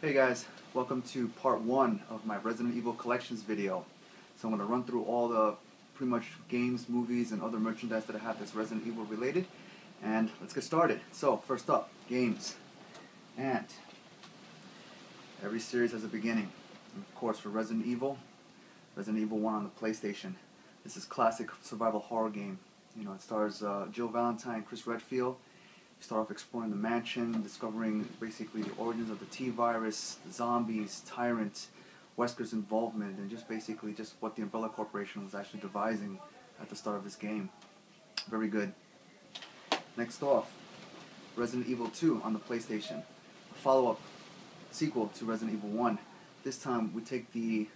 Hey guys, welcome to part 1 of my Resident Evil Collections video. So I'm going to run through all the pretty much games, movies, and other merchandise that I have that's Resident Evil related. And let's get started. So first up, games. And every series has a beginning. And of course for Resident Evil 1 on the PlayStation. This is classic survival horror game. You know, it stars Jill Valentine, Chris Redfield. You start off exploring the mansion, discovering basically the origins of the T-Virus, the zombies, Tyrant, Wesker's involvement, and just basically just what the Umbrella Corporation was actually devising at the start of this game. Very good. Next off, Resident Evil 2 on the PlayStation. A follow-up sequel to Resident Evil 1. This time we take the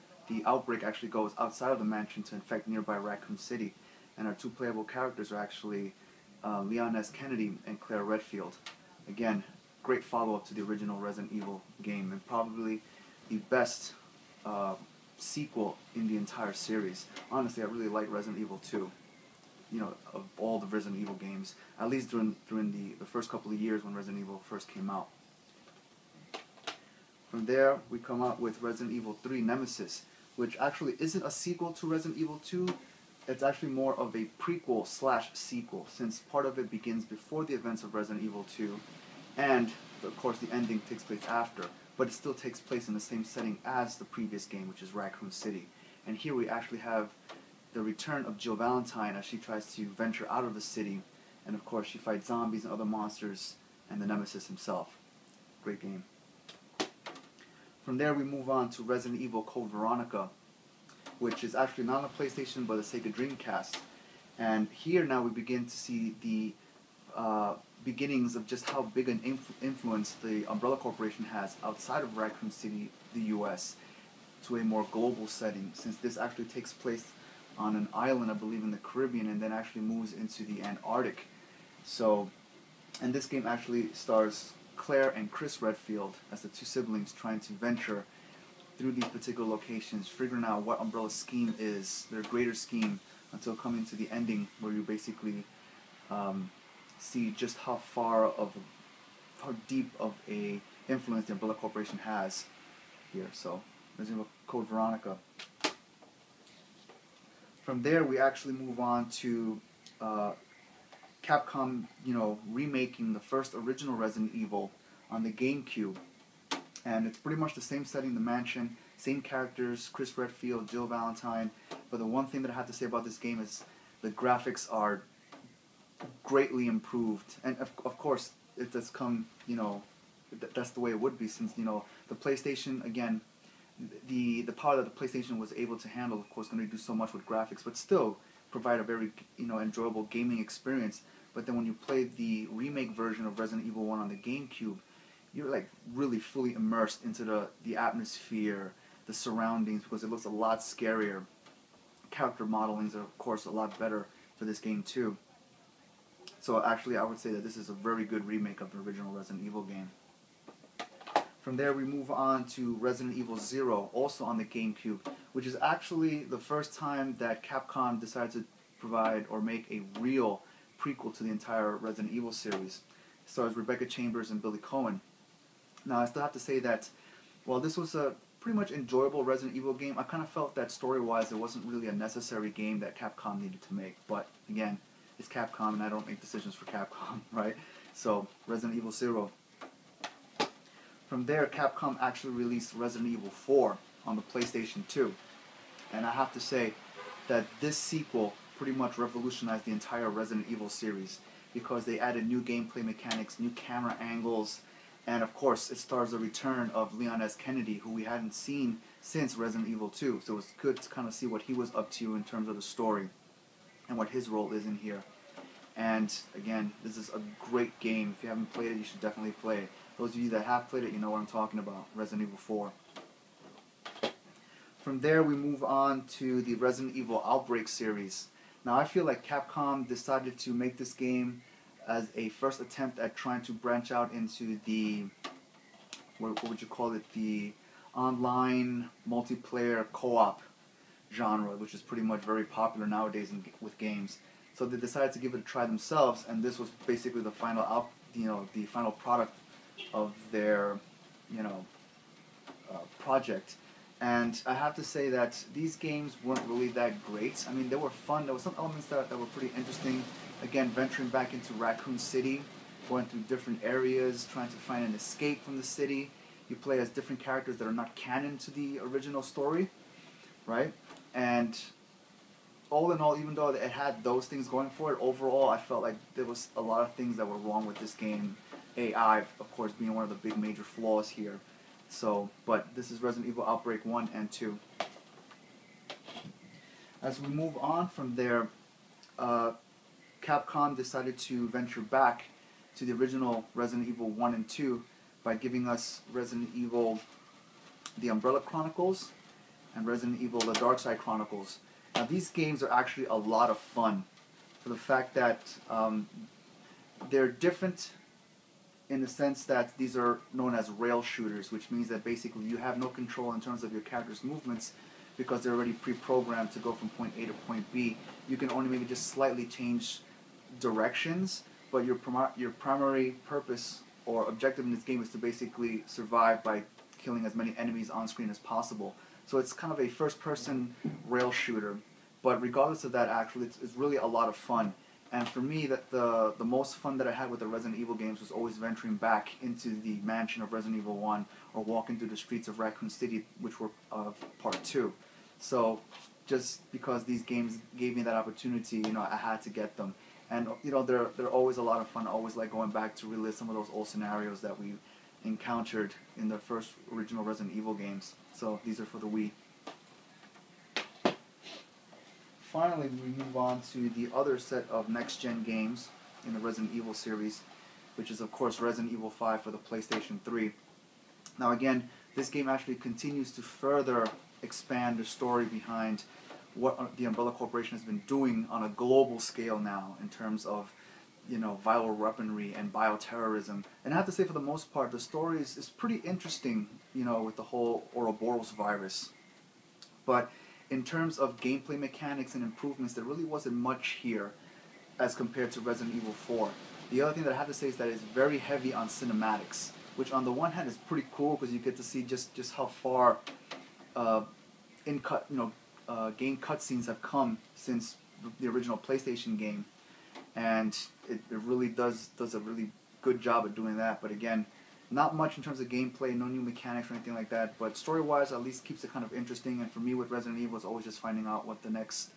outbreak actually goes outside of the mansion to infect nearby Raccoon City, and our two playable characters are actually Leon S. Kennedy and Claire Redfield. Again, great follow-up to the original Resident Evil game, and probably the best sequel in the entire series. Honestly, I really like Resident Evil 2. You know, of all the Resident Evil games, at least during the first couple of years when Resident Evil first came out. From there, we come out with Resident Evil 3 Nemesis, which actually isn't a sequel to Resident Evil 2. It's actually more of a prequel / sequel, since part of it begins before the events of Resident Evil 2, and of course the ending takes place after, but it still takes place in the same setting as the previous game, which is Raccoon City. And here we actually have the return of Jill Valentine as she tries to venture out of the city, and of course she fights zombies and other monsters, and the Nemesis himself. Great game. From there we move on to Resident Evil Code Veronica, which is actually not on the PlayStation but the Sega Dreamcast. And here now we begin to see the beginnings of just how big an influence the Umbrella Corporation has outside of Raccoon City, the US, to a more global setting, since this actually takes place on an island, I believe, in the Caribbean, and then actually moves into the Antarctic. So, and this game actually stars Claire and Chris Redfield as the two siblings trying to venture through these particular locations, figuring out what Umbrella's scheme is, their greater scheme, until coming to the ending where you basically see just how deep of a influence the Umbrella Corporation has here. So, Resident Evil Code Veronica. From there, we actually move on to Capcom, remaking the first original Resident Evil on the GameCube. And it's pretty much the same setting, the mansion, same characters, Chris Redfield, Jill Valentine. But the one thing that I have to say about this game is the graphics are greatly improved. And of course, it does come, that's the way it would be, since, the PlayStation, again, the power that the PlayStation was able to handle, of course, going to do so much with graphics, but still provide a very, enjoyable gaming experience. But then when you play the remake version of Resident Evil 1 on the GameCube, you're like really fully immersed into the atmosphere, the surroundings, because it looks a lot scarier. Character modelings are, of course, a lot better for this game too. So actually, I would say that this is a very good remake of the original Resident Evil game. From there, we move on to Resident Evil 0, also on the GameCube, which is actually the first time that Capcom decided to provide or make a real prequel to the entire Resident Evil series. It stars Rebecca Chambers and Billy Cohen. Now, I still have to say that while this was a pretty much enjoyable Resident Evil game, I kind of felt that story-wise it wasn't really a necessary game that Capcom needed to make. But again, it's Capcom and I don't make decisions for Capcom, right? So, Resident Evil 0. From there, Capcom actually released Resident Evil 4 on the PlayStation 2. And I have to say that this sequel pretty much revolutionized the entire Resident Evil series, because they added new gameplay mechanics, new camera angles, and of course, it stars the return of Leon S. Kennedy, who we hadn't seen since Resident Evil 2. So it's good to kind of see what he was up to in terms of the story and what his role is in here. And again, this is a great game. If you haven't played it, you should definitely play it. Those of you that have played it, you know what I'm talking about. Resident Evil 4. From there, we move on to the Resident Evil Outbreak series. Now, I feel like Capcom decided to make this game as a first attempt at trying to branch out into the, what would you call it, the online multiplayer co-op genre, which is pretty much very popular nowadays with games. So they decided to give it a try themselves, and this was basically the final the final product of their, project. And I have to say that these games weren't really that great. I mean, they were fun. There were some elements that were pretty interesting. Again, venturing back into Raccoon City, going through different areas, trying to find an escape from the city. You play as different characters that are not canon to the original story, right? And all in all, even though it had those things going for it, overall I felt like there was a lot of things that were wrong with this game. AI, of course, being one of the big major flaws here. So, but this is Resident Evil Outbreak 1 and 2. As we move on from there, Capcom decided to venture back to the original Resident Evil 1 and 2 by giving us Resident Evil The Umbrella Chronicles and Resident Evil The Darkside Chronicles. Now these games are actually a lot of fun for the fact that they're different in the sense that these are known as rail shooters, which means that basically you have no control in terms of your character's movements because they're already pre-programmed to go from point A to point B. You can only maybe just slightly change directions, but your primary purpose or objective in this game is to basically survive by killing as many enemies on screen as possible. So it's kind of a first-person rail shooter. But regardless of that, actually, it's really a lot of fun. And for me, that the most fun that I had with the Resident Evil games was always venturing back into the mansion of Resident Evil 1 or walking through the streets of Raccoon City, which were of Part 2. So just because these games gave me that opportunity, you know, I had to get them. And, you know, they're always a lot of fun. I always like going back to relive some of those old scenarios that we encountered in the first original Resident Evil games. So these are for the Wii. Finally, we move on to the other set of next-gen games in the Resident Evil series, which is, of course, Resident Evil 5 for the PlayStation 3. Now, again, this game actually continues to further expand the story behind what the Umbrella Corporation has been doing on a global scale now in terms of, you know, viral weaponry and bioterrorism. And I have to say, for the most part, the story is pretty interesting, you know, with the whole Ouroboros virus. But in terms of gameplay mechanics and improvements, there really wasn't much here as compared to Resident Evil 4. The other thing that I have to say is that it's very heavy on cinematics, which on the one hand is pretty cool because you get to see just how far game cutscenes have come since the original PlayStation game, and it really does a really good job at doing that. But again, not much in terms of gameplay, no new mechanics or anything like that, but story-wise at least keeps it kind of interesting. And for me with Resident Evil, it's always just finding out what the next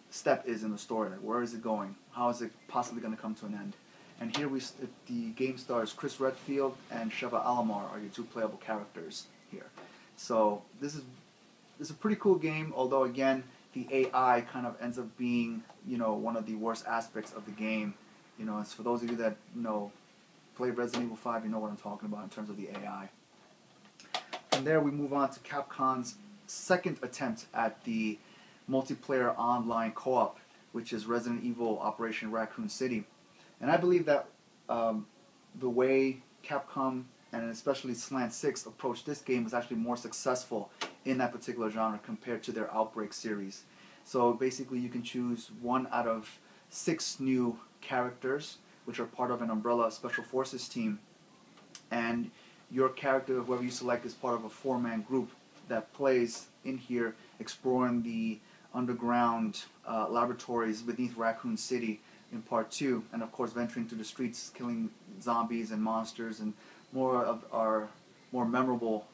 step is in the story. Like, where is it going? How is it possibly going to come to an end? And here the game stars Chris Redfield and Sheva Alomar are your two playable characters here. So this is a pretty cool game, although again the AI kind of ends up being, you know, one of the worst aspects of the game. You know, as for those of you that play Resident Evil 5, you know what I'm talking about in terms of the AI. From there, we move on to Capcom's second attempt at the multiplayer online co-op, which is Resident Evil Operation Raccoon City. And I believe that the way Capcom and especially Slant 6 approached this game was actually more successful in that particular genre compared to their Outbreak series. So basically you can choose one out of 6 new characters which are part of an Umbrella Special Forces team, and your character, whoever you select, is part of a 4-man group that plays in here exploring the underground laboratories beneath Raccoon City in Part 2, and of course venturing through the streets, killing zombies and monsters and more of our more memorable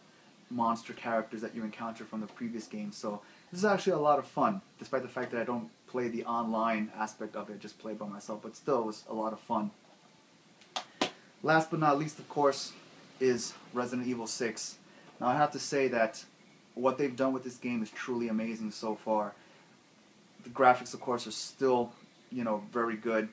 monster characters that you encounter from the previous game. So this is actually a lot of fun, despite the fact that I don't play the online aspect of it, just play by myself, but still it was a lot of fun. Last but not least, of course, is Resident Evil 6. Now I have to say that what they've done with this game is truly amazing so far. The graphics, of course, are still, you know, very good.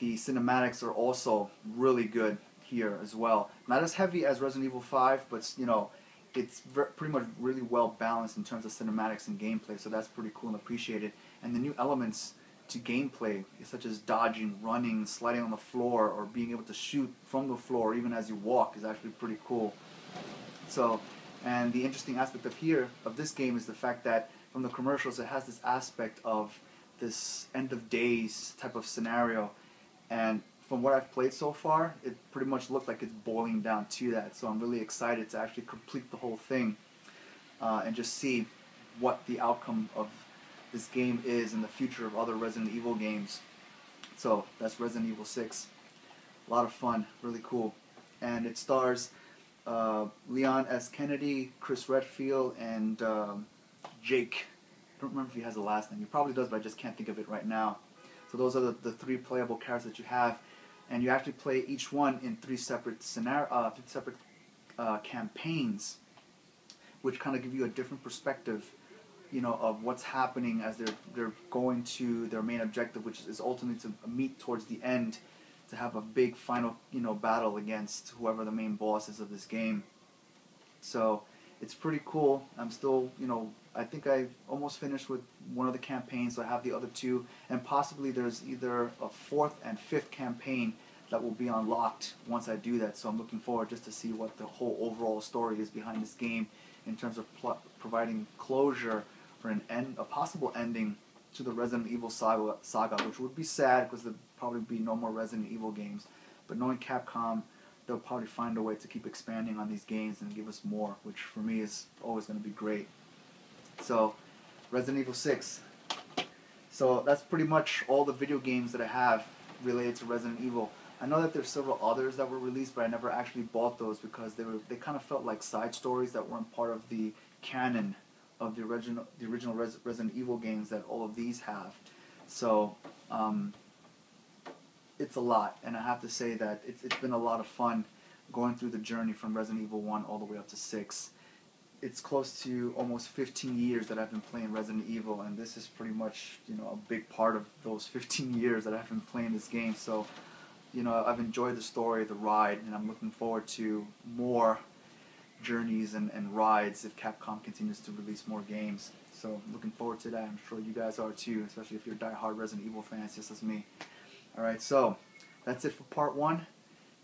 The cinematics are also really good here as well. Not as heavy as Resident Evil 5, but, you know, it's pretty much really well balanced in terms of cinematics and gameplay, so that's pretty cool and appreciated. And the new elements to gameplay, such as dodging, running, sliding on the floor, or being able to shoot from the floor even as you walk, is actually pretty cool. So, and the interesting aspect of this game is the fact that from the commercials it has this aspect of this end of days type of scenario, and from what I've played so far, it pretty much looked like it's boiling down to that. So I'm really excited to actually complete the whole thing and just see what the outcome of this game is in the future of other Resident Evil games. So that's Resident Evil 6. A lot of fun, really cool. And it stars Leon S. Kennedy, Chris Redfield, and Jake. I don't remember if he has a last name. He probably does, but I just can't think of it right now. So those are the three playable characters that you have, and you actually play each one in three separate campaigns, which kind of give you a different perspective, of what's happening as they're going to their main objective, which is ultimately to meet towards the end, to have a big final, battle against whoever the main boss is of this game. So it's pretty cool. I'm still, I think I almost finished with one of the campaigns, so I have the other two, and possibly there's either a fourth and fifth campaign that will be unlocked once I do that. So I'm looking forward just to see what the whole overall story is behind this game in terms of providing closure for a possible ending to the Resident Evil saga, which would be sad because there'd probably be no more Resident Evil games. But knowing Capcom, they'll probably find a way to keep expanding on these games and give us more, which for me is always going to be great. So, Resident Evil 6. So that's pretty much all the video games that I have related to Resident Evil. I know that there's several others that were released, but I never actually bought those because they kind of felt like side stories that weren't part of the canon of the original Resident Evil games that all of these have. So it's a lot, and I have to say that it's been a lot of fun going through the journey from Resident Evil 1 all the way up to 6. It's close to almost 15 years that I've been playing Resident Evil, and this is pretty much, a big part of those 15 years that I've been playing this game. So, I've enjoyed the story, the ride, and I'm looking forward to more journeys and rides if Capcom continues to release more games. So, looking forward to that. I'm sure you guys are too, especially if you're diehard Resident Evil fans just as me. Alright, so that's it for part 1.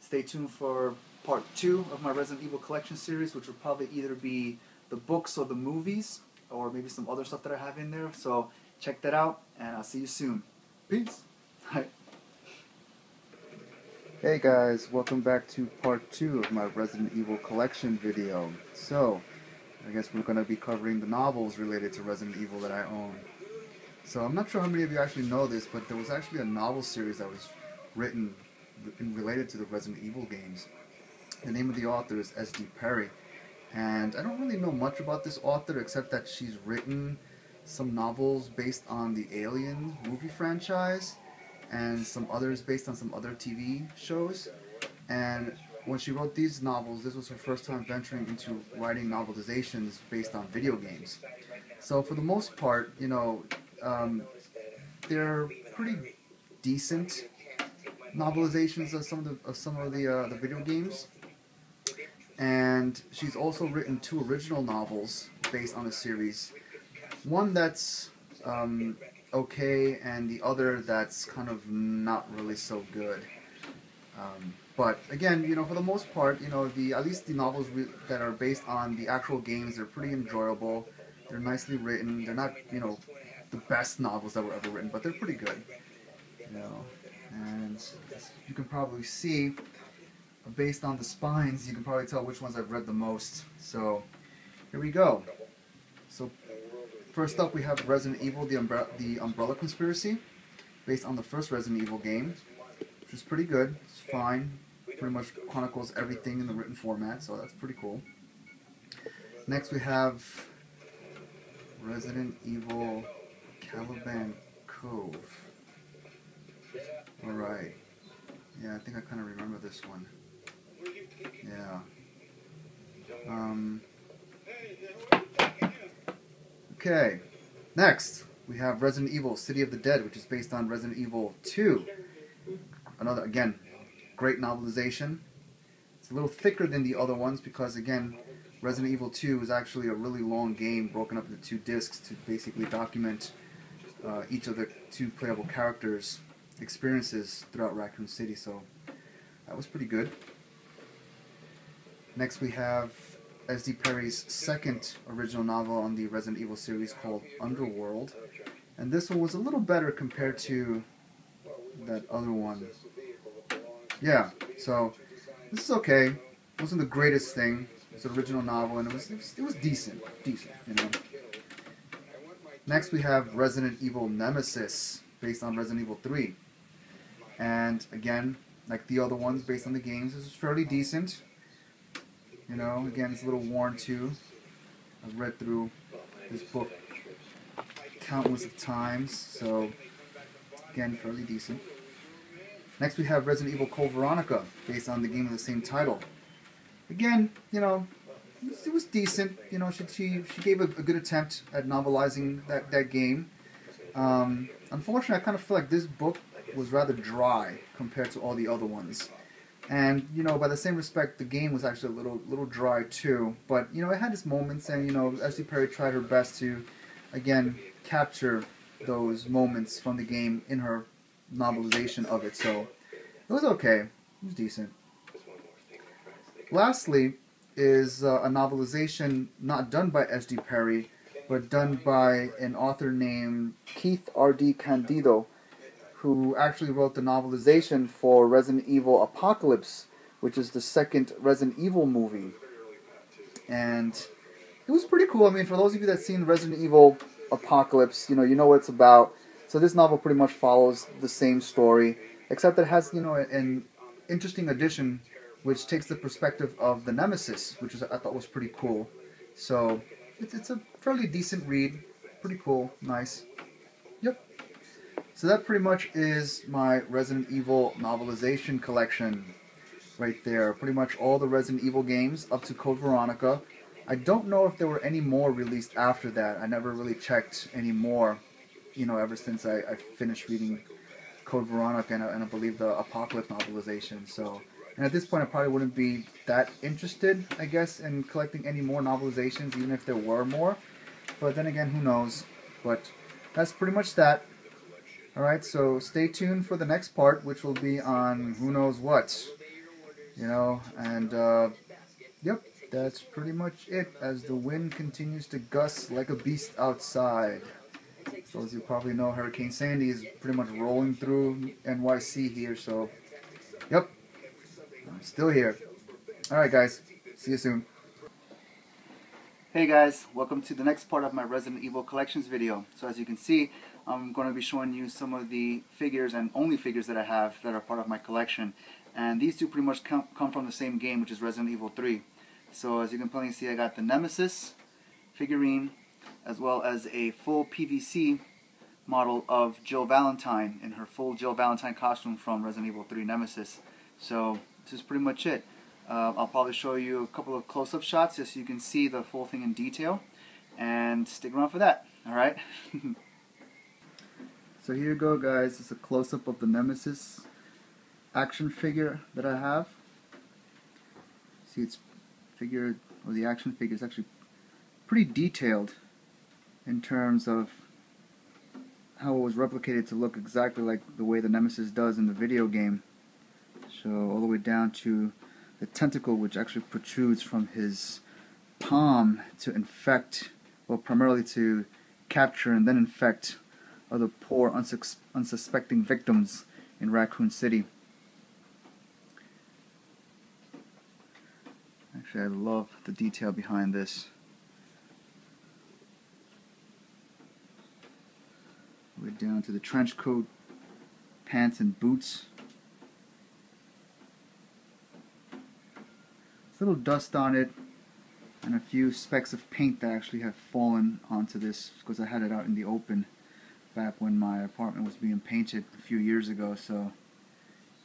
Stay tuned for part 2 of my Resident Evil collection series, which will probably either be the books or the movies, or maybe some other stuff that I have in there. So check that out, and I'll see you soon. Peace. Hey guys, welcome back to part 2 of my Resident Evil collection video. So, I guess we're going to be covering the novels related to Resident Evil that I own. So I'm not sure how many of you actually know this, but there was actually a novel series that was written related to the Resident Evil games. The name of the author is S.D. Perry. And I don't really know much about this author except that she's written some novels based on the Alien movie franchise and some others based on some other TV shows. And when she wrote these novels, this was her first time venturing into writing novelizations based on video games. So for the most part, they're pretty decent novelizations of some of the video games. And she's also written 2 original novels based on the series. One that's okay, and the other that's kind of not really so good. But again, for the most part, at least the novels that are based on the actual games, they're pretty enjoyable. They're nicely written. They're not, the best novels that were ever written, but they're pretty good. And as you can probably see, based on the spines, you can probably tell which ones I've read the most. So, here we go. So, first up we have Resident Evil, the Umbrella Conspiracy, based on the first Resident Evil game, which is pretty good. It's fine. Pretty much chronicles everything in the written format, so that's pretty cool. Next we have Resident Evil Caliban Cove. Alright. Yeah, I think I kind of remember this one. Yeah. Okay. Next, we have Resident Evil City of the Dead, which is based on Resident Evil 2. Another, again, great novelization. It's a little thicker than the other ones because, again, Resident Evil 2 is actually a really long game broken up into 2 discs to basically document each of the 2 playable characters' experiences throughout Raccoon City, so that was pretty good. Next we have S.D. Perry's second original novel on the Resident Evil series called Underworld, and this one was a little better compared to that other one. yeah, so this is okay. It wasn't the greatest thing. It's an original novel, and it was decent, you know. Next, we have Resident Evil Nemesis, based on Resident Evil 3. And again, like the other ones based on the games, this is fairly decent. You know, again, it's a little worn too. I've read through this book countless of times, so again, fairly decent. Next, we have Resident Evil Code Veronica, based on the game of the same title. Again, you know, it was decent. You know, she gave a good attempt at novelizing that game. Unfortunately, I kind of feel like this book was rather dry compared to all the other ones. And, you know, by the same respect, the game was actually a little dry too. But, you know, it had its moments, and, you know, S.D. Perry tried her best to, again, capture those moments from the game in her novelization of it. So, it was okay. It was decent. Lastly is a novelization not done by S.D. Perry, but done by an author named Keith R.D. Candido, who actually wrote the novelization for Resident Evil Apocalypse, which is the second Resident Evil movie. And it was pretty cool. I mean, for those of you that seen Resident Evil Apocalypse, you know what it's about. So this novel pretty much follows the same story, except that it has, you know, an interesting addition, which takes the perspective of the Nemesis, which I thought was pretty cool. So it's a fairly decent read, pretty cool, nice. Yep. So that pretty much is my Resident Evil novelization collection right there. Pretty much all the Resident Evil games up to Code Veronica. I don't know if there were any more released after that. I never really checked any more, you know, ever since I finished reading Code Veronica and I believe the Apocalypse novelization. So, and at this point I probably wouldn't be that interested, I guess, in collecting any more novelizations, even if there were more. But then again, who knows? But that's pretty much that. Alright, so stay tuned for the next part, which will be on who knows what. You know, and yep, that's pretty much it, as the wind continues to gust like a beast outside. So as you probably know, Hurricane Sandy is pretty much rolling through NYC here, so yep, I'm still here. Alright guys, see you soon. Hey guys, welcome to the next part of my Resident Evil Collections video. So as you can see, I'm going to be showing you some of the figures and only figures that I have that are part of my collection. And these two pretty much come from the same game, which is Resident Evil 3. So as you can plainly see, I got the Nemesis figurine, as well as a full PVC model of Jill Valentine in her full Jill Valentine costume from Resident Evil 3 Nemesis. So this is pretty much it. I'll probably show you a couple of close-up shots just so you can see the full thing in detail. And stick around for that, alright? So here you go guys, it's a close-up of the Nemesis action figure that I have. See, it's figure, or the action figure is actually pretty detailed in terms of how it was replicated to look exactly like the way the Nemesis does in the video game. So all the way down to the tentacle, which actually protrudes from his palm to infect, well, primarily to capture and then infect other poor unsuspecting victims in Raccoon City. Actually, I love the detail behind this. Way down to the trench coat, pants and boots. There's a little dust on it and a few specks of paint that actually have fallen onto this because I had it out in the open back when my apartment was being painted a few years ago. So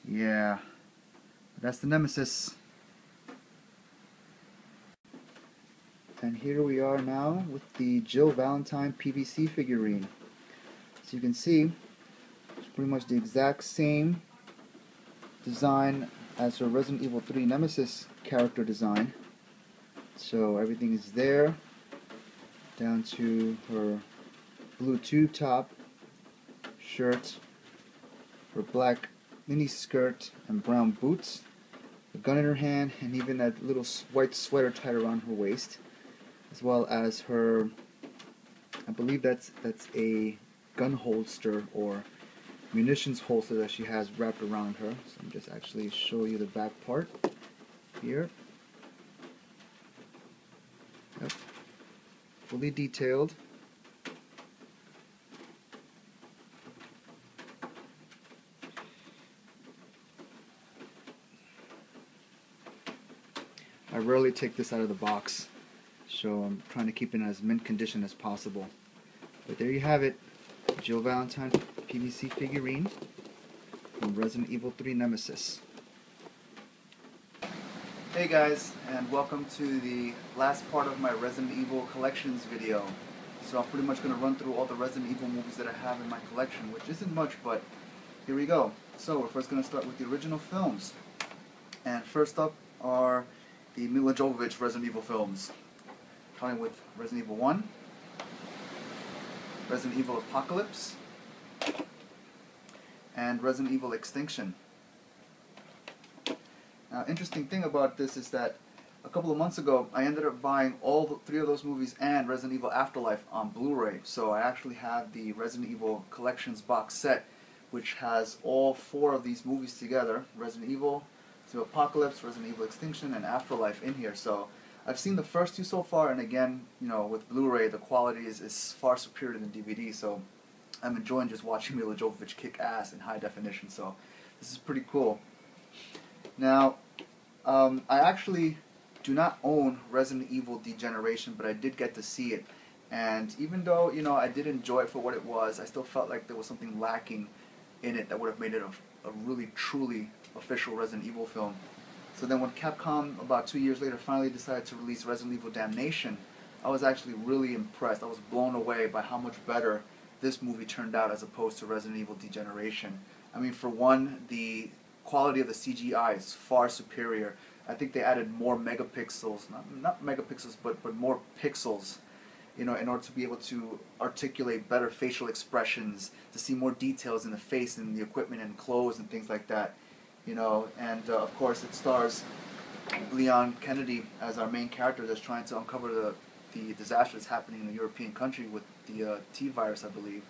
yeah, but that's the Nemesis. And here we are now with the Jill Valentine PVC figurine. So you can see it's pretty much the exact same design as her Resident Evil 3 Nemesis character design. So everything is there, down to her blue tube top, shirt, her black mini skirt and brown boots, a gun in her hand, and even that little white sweater tied around her waist, as well as her, I believe that's a gun holster or munitions holster that she has wrapped around her. So I'm just actually show you the back part here. Yep. Fully detailed. I rarely take this out of the box, so I'm trying to keep it in as mint condition as possible. But there you have it, Jill Valentine PVC figurine from Resident Evil 3 Nemesis. Hey guys, and welcome to the last part of my Resident Evil Collections video. So I'm pretty much going to run through all the Resident Evil movies that I have in my collection, which isn't much, but here we go. So we're first going to start with the original films. And first up are the Milla Jovovich Resident Evil films. Starting with Resident Evil 1, Resident Evil Apocalypse, and Resident Evil Extinction. Now, interesting thing about this is that a couple of months ago, I ended up buying all three of those movies and Resident Evil Afterlife on Blu-ray. So I actually have the Resident Evil Collections box set, which has all four of these movies together: Resident Evil, Apocalypse, Resident Evil Extinction, and Afterlife in here. So I've seen the first two so far, and again, you know, with Blu-ray, the quality is far superior than DVD. So I'm enjoying just watching Milla Jovovich kick ass in high definition. So this is pretty cool. Now, I actually do not own Resident Evil Degeneration, but I did get to see it. And even though, you know, I did enjoy it for what it was, I still felt like there was something lacking in it that would have made it a really, truly official Resident Evil film. So then when Capcom, about 2 years later, finally decided to release Resident Evil Damnation, I was actually really impressed. I was blown away by how much better this movie turned out as opposed to Resident Evil Degeneration. I mean, for one, the quality of the CGI is far superior. I think they added more megapixels, not megapixels, but more pixels, you know, in order to be able to articulate better facial expressions, to see more details in the face and the equipment and clothes and things like that, you know. And of course, it stars Leon Kennedy as our main character that's trying to uncover the disaster that's happening in a European country with the T virus, I believe.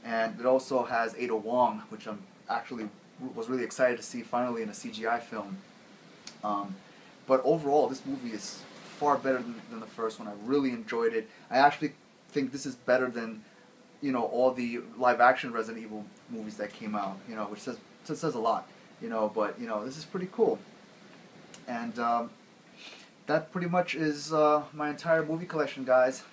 And it also has Ada Wong, which I'm actually was really excited to see finally in a CGI film. But overall, this movie is far better than the first one. I really enjoyed it. I actually think this is better than, you know, all the live-action Resident Evil movies that came out, you know, which says a lot, you know. But, you know, this is pretty cool. And that pretty much is my entire movie collection, guys,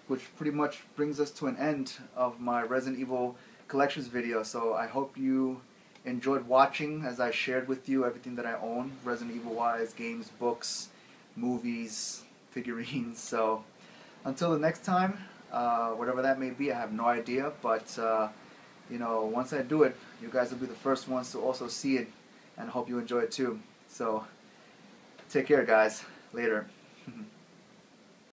which pretty much brings us to an end of my Resident Evil Collections video. So I hope you enjoyed watching as I shared with you everything that I own, Resident Evil-wise, games, books, movies, figurines. So until the next time, whatever that may be, I have no idea, but you know, once I do it, you guys will be the first ones to also see it, and I hope you enjoy it too. So take care, guys. Later.